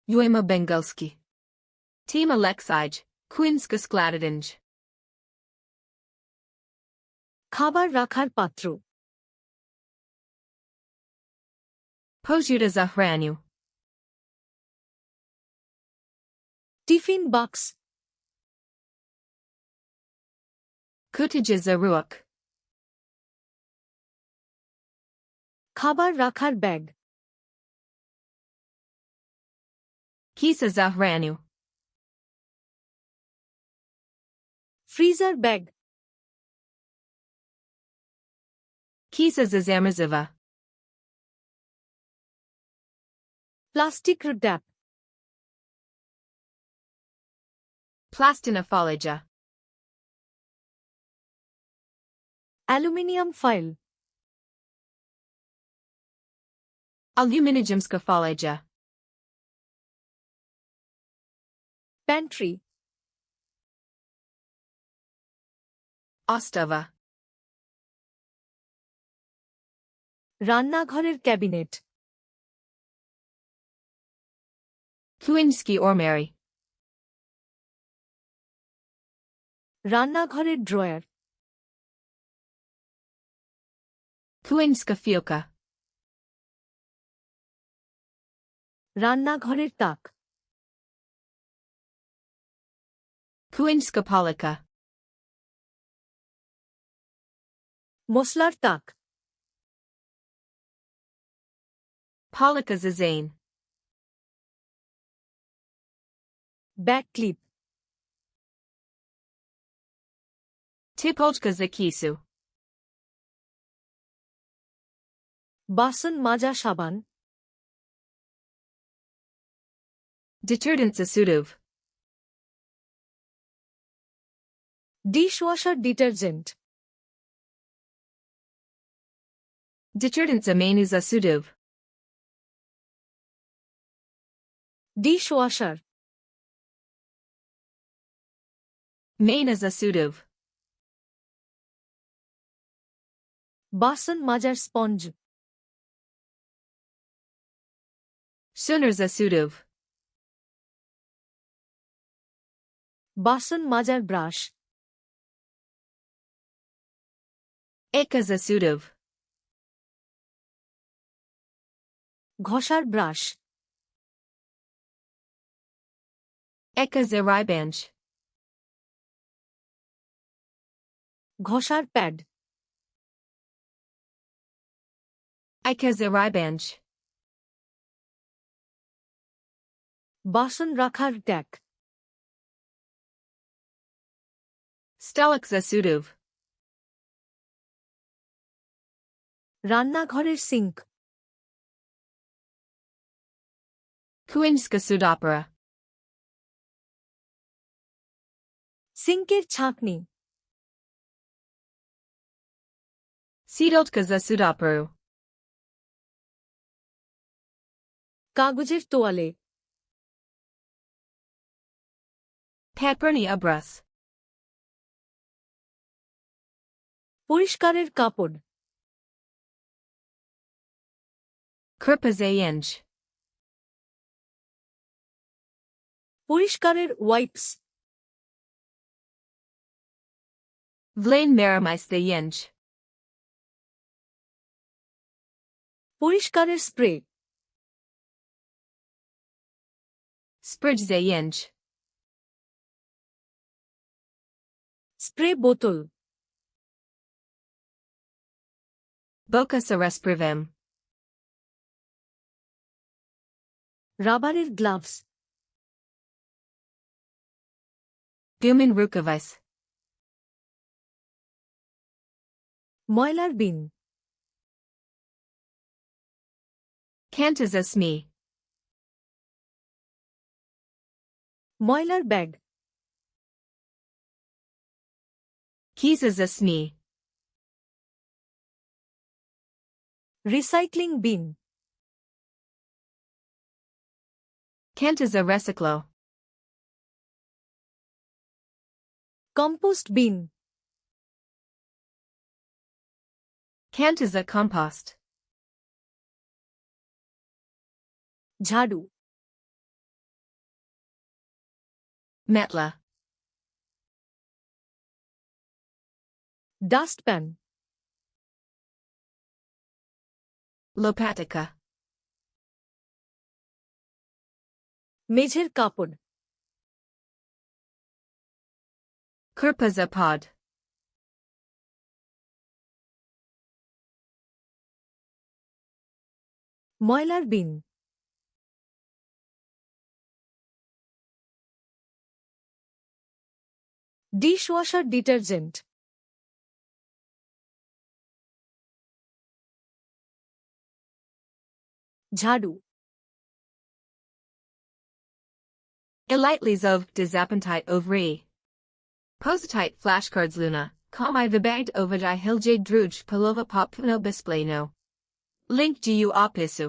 Bengalski Kuhinjsko skladištenje. খাবার রাখার পাত্র। Posudza za hranu. টিফিন বাক্স। Kuhinjsko za ruok. খাবার রাখার bag. Kisa za hranu. Freezer bag. Kisa za zamrziva. Plastic tap. Plastina foliage. Aluminium foil. Aluminiumska foliage. Pantry. Ostova. রান্নাঘরের cabinet. Kuhinjski ormary. রান্নাঘরের drawer. Kuhinjska fiolka. রান্নাঘরের তাক। Kuhinjska polika. মশলার তাক। Polika za zane. Back clip. Tipolka za kisu. বাসন মাজা সাবান। Detergent za suduv. Dishwasher detergent. Detergent za menu za suduv. Dishwasher. Maina za suduv. বাসন মাজার স্পঞ্জ। Sunar za suduv. বাসন মাজার ব্রাশ। Eka za suduv. ঘষার ব্রাশ। Eka za rybanj. ঘষার pad. Eka za rybanj. বাসন রাখার ট্যাক। Stolik za suduv. রান্নাঘরের সিঙ্ক। Kuhinjska sudopera. সিঙ্কের ছাঁকনি। Sidoltka za sudoperu. কাগজের তোয়ালে। Paperni obraz. পরিষ্কারের কাপড়। Krpa za yenj. পরিষ্কারের wipes. Vlain meramais za yenj. পরিষ্কারের spray. Spridge za yenj. Spray বোতল। Boka sa resprivem. রাবারের গ্লাভস। Gumin rukavais. ময়লার বিন। Kanta za sme. ময়লার bag. Kisa za sme. Recycling bin. Kanta za reciclo. Compost bin. Kanta za compost. ঝাড়ু। Metla. Dustpan, Lopatica. মেঝের কাপড়, Kurpaza pod. ময়লার bin, dishwasher detergent, ঝাড়ু, Elitles of Desappentite ovri. Positite flashcards luna. Komai vibagd ovajai hilje druj palova popuno bispleno. Link du opisu.